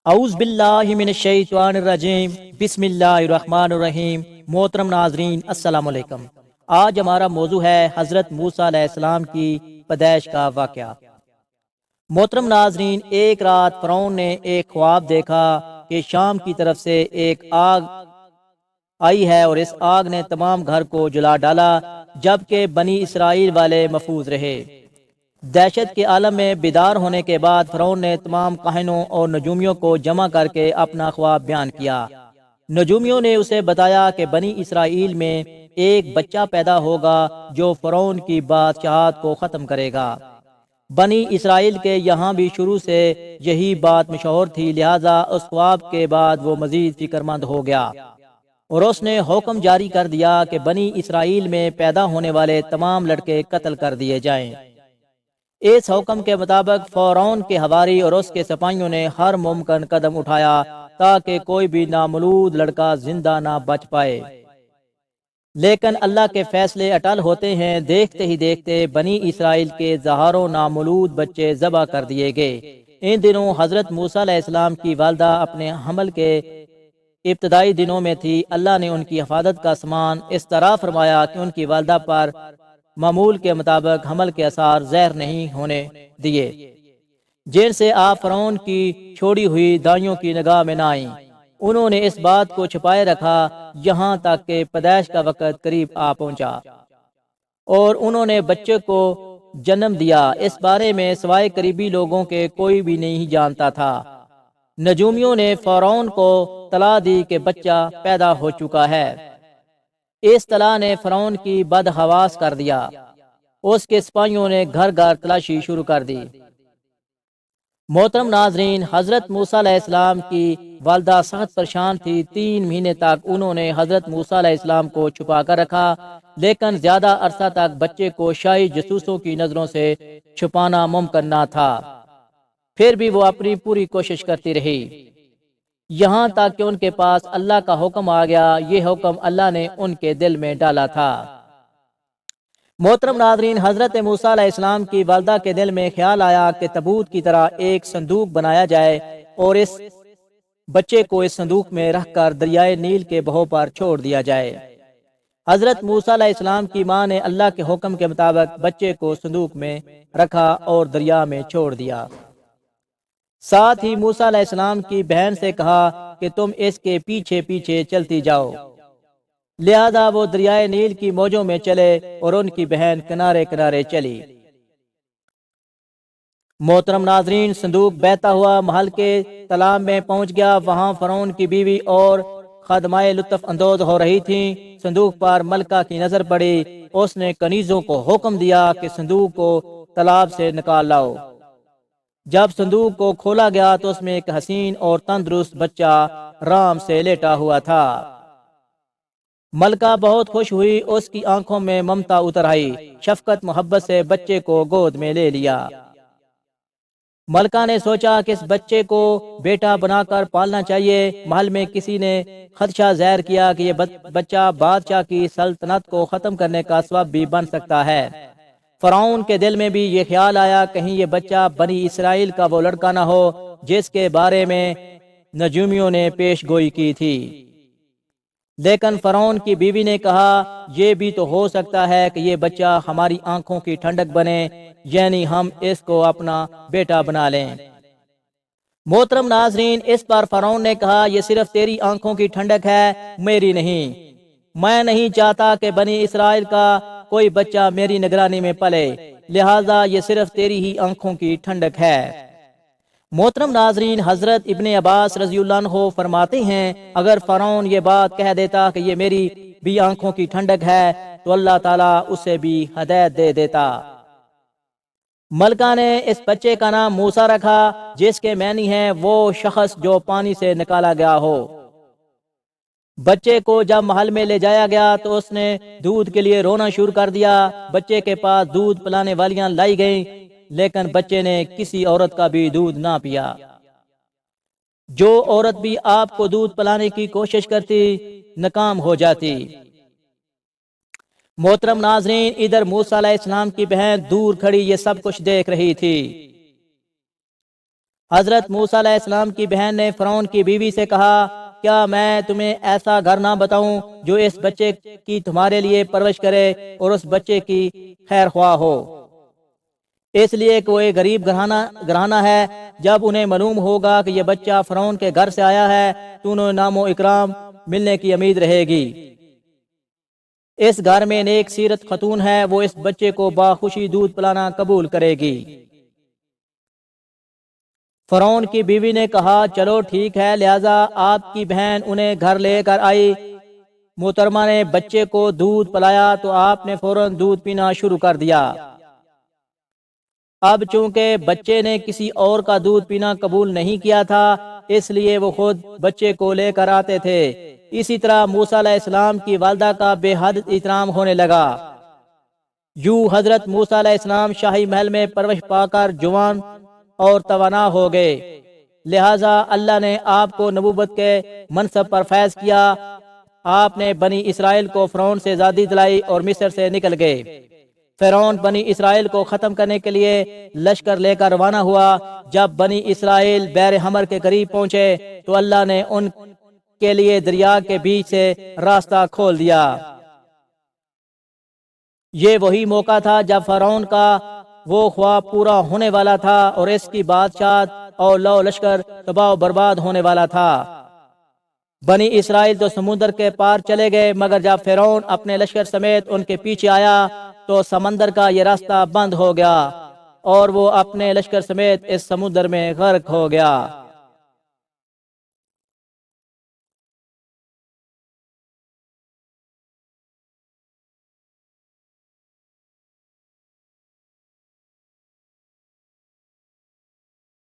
اعوذ باللہ من الشیطان الرجیم، بسم اللہ الرحمن الرحیم۔ محترم ناظرین، السلام علیکم۔ آج ہمارا موضوع ہے حضرت موسیٰ علیہ السلام کی پیدائش کا واقعہ۔ محترم ناظرین، ایک رات فرعون نے ایک خواب دیکھا کہ شام کی طرف سے ایک آگ آئی ہے اور اس آگ نے تمام گھر کو جلا ڈالا، جبکہ بنی اسرائیل والے محفوظ رہے۔ دہشت کے عالم میں بیدار ہونے کے بعد فرعون نے تمام کاہنوں اور نجومیوں کو جمع کر کے اپنا خواب بیان کیا۔ نجومیوں نے اسے بتایا کہ بنی اسرائیل میں ایک بچہ پیدا ہوگا جو فرعون کی بادشاہت کو ختم کرے گا۔ بنی اسرائیل کے یہاں بھی شروع سے یہی بات مشہور تھی، لہذا اس خواب کے بعد وہ مزید فکر مند ہو گیا اور اس نے حکم جاری کر دیا کہ بنی اسرائیل میں پیدا ہونے والے تمام لڑکے قتل کر دیے جائیں۔ اس حکم کے مطابق فرعون کے حواری اور اس کے سپاہیوں نے ہر ممکن قدم اٹھایا تاکہ کوئی بھی نامولود لڑکا زندہ نہ بچ پائے، لیکن اللہ کے فیصلے اٹل ہوتے ہیں۔ دیکھتے ہی دیکھتے بنی اسرائیل کے ہزاروں نامولود بچے ذبح کر دیے گئے۔ ان دنوں حضرت موسیٰ علیہ السلام کی والدہ اپنے حمل کے ابتدائی دنوں میں تھی۔ اللہ نے ان کی حفاظت کا سامان اس طرح فرمایا کہ ان کی والدہ پر معمول کے مطابق حمل کے اثار ظاہر نہیں ہونے دیے، جن سے آپ فرعون کی چھوڑی ہوئی دائیوں کی نگاہ میں نہ آئیں۔ انہوں نے اس بات کو چھپائے رکھا یہاں تک کہ پیدائش کا وقت قریب آ پہنچا اور انہوں نے بچے کو جنم دیا۔ اس بارے میں سوائے قریبی لوگوں کے کوئی بھی نہیں جانتا تھا۔ نجومیوں نے فرعون کو اطلاع دی کہ بچہ پیدا ہو چکا ہے۔ اس اطلاع نے فرعون کی بدحواس کر دیا۔ اس کے سپاہیوں نے گھر گھر تلاشی شروع کر دی۔ محترم ناظرین، حضرت موسیٰ علیہ السلام کی والدہ سخت پریشان تھی۔ 3 مہینے تک انہوں نے حضرت موسیٰ علیہ السلام کو چھپا کر رکھا، لیکن زیادہ عرصہ تک بچے کو شاہی جاسوسوں کی نظروں سے چھپانا ممکن نہ تھا۔ پھر بھی وہ اپنی پوری کوشش کرتی رہی، یہاں تک کہ ان کے پاس اللہ کا حکم آ گیا۔ یہ حکم اللہ نے ان کے دل میں ڈالا تھا۔ محترم ناظرین، حضرت موسیٰ علیہ السلام کی والدہ کے دل میں خیال آیا کہ تابوت کی طرح ایک صندوق بنایا جائے اور اس بچے کو اس صندوق میں رکھ کر دریائے نیل کے بہو پر چھوڑ دیا جائے۔ حضرت موسیٰ علیہ السلام کی ماں نے اللہ کے حکم کے مطابق بچے کو صندوق میں رکھا اور دریا میں چھوڑ دیا۔ ساتھ ہی موسیٰ علیہ السلام کی بہن سے کہا کہ تم اس کے پیچھے پیچھے چلتی جاؤ۔ لہذا وہ دریائے نیل کی موجوں میں چلے اور ان کی بہن کنارے کنارے چلی۔ محترم ناظرین، صندوق بہتا ہوا محل کے تالاب میں پہنچ گیا۔ وہاں فرعون کی بیوی اور خادمائیں لطف اندوز ہو رہی تھیں۔ صندوق پر ملکہ کی نظر پڑی۔ اس نے کنیزوں کو حکم دیا کہ صندوق کو تالاب سے نکال لاؤ۔ جب صندوق کو کھولا گیا تو اس میں ایک حسین اور تندرست بچہ رام سے لیٹا ہوا تھا۔ ملکہ بہت خوش ہوئی، اس کی آنکھوں میں ممتا اتر آئی۔ شفقت محبت سے بچے کو گود میں لے لیا۔ ملکہ نے سوچا کہ اس بچے کو بیٹا بنا کر پالنا چاہیے۔ محل میں کسی نے خدشہ ظاہر کیا کہ یہ بچہ بادشاہ کی سلطنت کو ختم کرنے کا سبب بھی بن سکتا ہے۔ فرعون کے دل میں بھی یہ خیال آیا کہیں یہ بچہ بنی اسرائیل کا وہ لڑکا نہ ہو جس کے بارے میں نجومیوں نے پیش گوئی کی تھی۔ لیکن فرعون کی بیوی نے کہا یہ بھی تو ہو سکتا ہے کہ یہ بچہ ہماری آنکھوں کی ٹھنڈک بنے، یعنی ہم اس کو اپنا بیٹا بنا لیں۔ محترم ناظرین، اس پر فرعون نے کہا یہ صرف تیری آنکھوں کی ٹھنڈک ہے، میری نہیں۔ میں نہیں چاہتا کہ بنی اسرائیل کا کوئی بچہ میری نگرانی میں پلے، لہٰذا یہ صرف تیری ہی آنکھوں کی ٹھنڈک ہے۔ محترم ناظرین، حضرت ابن عباس رضی اللہ عنہ فرماتے ہیں اگر فرعون یہ بات کہہ دیتا کہ یہ میری بھی آنکھوں کی ٹھنڈک ہے تو اللہ تعالیٰ اسے بھی ہدایت دے دیتا۔ ملکہ نے اس بچے کا نام موسیٰ رکھا، جس کے معنی ہے وہ شخص جو پانی سے نکالا گیا ہو۔ بچے کو جب محل میں لے جایا گیا تو اس نے دودھ کے لیے رونا شروع کر دیا۔ بچے کے پاس دودھ پلانے والیاں لائی گئیں، لیکن بچے نے کسی عورت کا بھی دودھ نہ پیا۔ جو عورت بھی آپ کو دودھ پلانے کی کوشش کرتی ناکام ہو جاتی۔ محترم ناظرین، ادھر موسیٰ علیہ السلام کی بہن دور کھڑی یہ سب کچھ دیکھ رہی تھی۔ حضرت موسیٰ علیہ السلام کی بہن نے فرعون کی بیوی سے کہا، کیا میں تمہیں ایسا گھر نہ بتاؤں جو اس بچے کی تمہارے لیے پرورش کرے اور اس بچے کی خیر خواہ ہو؟ اس لیے کہ وہ ایک غریب گھرانہ ہے۔ جب انہیں معلوم ہوگا کہ یہ بچہ فرعون کے گھر سے آیا ہے تو انہیں نام و اکرام ملنے کی امید رہے گی۔ اس گھر میں نیک سیرت خاتون ہے، وہ اس بچے کو باخوشی دودھ پلانا قبول کرے گی۔ فرعون کی بیوی نے کہا، چلو ٹھیک ہے، لہذا آپ کی بہن انہیں گھر لے کر آئی۔ محترمہ نے بچے کو دودھ پلایا تو آپ نے فوراً دودھ پینا شروع کر دیا۔ اب چونکہ بچے نے کسی اور کا دودھ پینا قبول نہیں کیا تھا، اس لیے وہ خود بچے کو لے کر آتے تھے۔ اسی طرح موسیٰ علیہ السلام کی والدہ کا بے حد احترام ہونے لگا۔ یوں حضرت موسیٰ علیہ السلام شاہی محل میں پرورش پا کر جوان اور توانا ہو گئے، لہٰذا اللہ نے آپ کو نبوت کے منصب پر فیض کیا۔ آپ نے بنی اسرائیل کو فرعون سے آزادی دلائی اور مصر سے نکل گئے۔ فرعون بنی اسرائیل کو ختم کرنے کے لیے لشکر لے کر روانہ ہوا۔ جب بنی اسرائیل بحر حمر کے قریب پہنچے تو اللہ نے ان کے لیے دریا کے بیچ سے راستہ کھول دیا۔ یہ وہی موقع تھا جب فرعون کا وہ خواب پورا ہونے والا تھا اور اس کی بادشاہت اور لو لشکر تباہ و برباد ہونے والا تھا۔ بنی اسرائیل تو سمندر کے پار چلے گئے، مگر جب فرعون اپنے لشکر سمیت ان کے پیچھے آیا تو سمندر کا یہ راستہ بند ہو گیا اور وہ اپنے لشکر سمیت اس سمندر میں غرق ہو گیا۔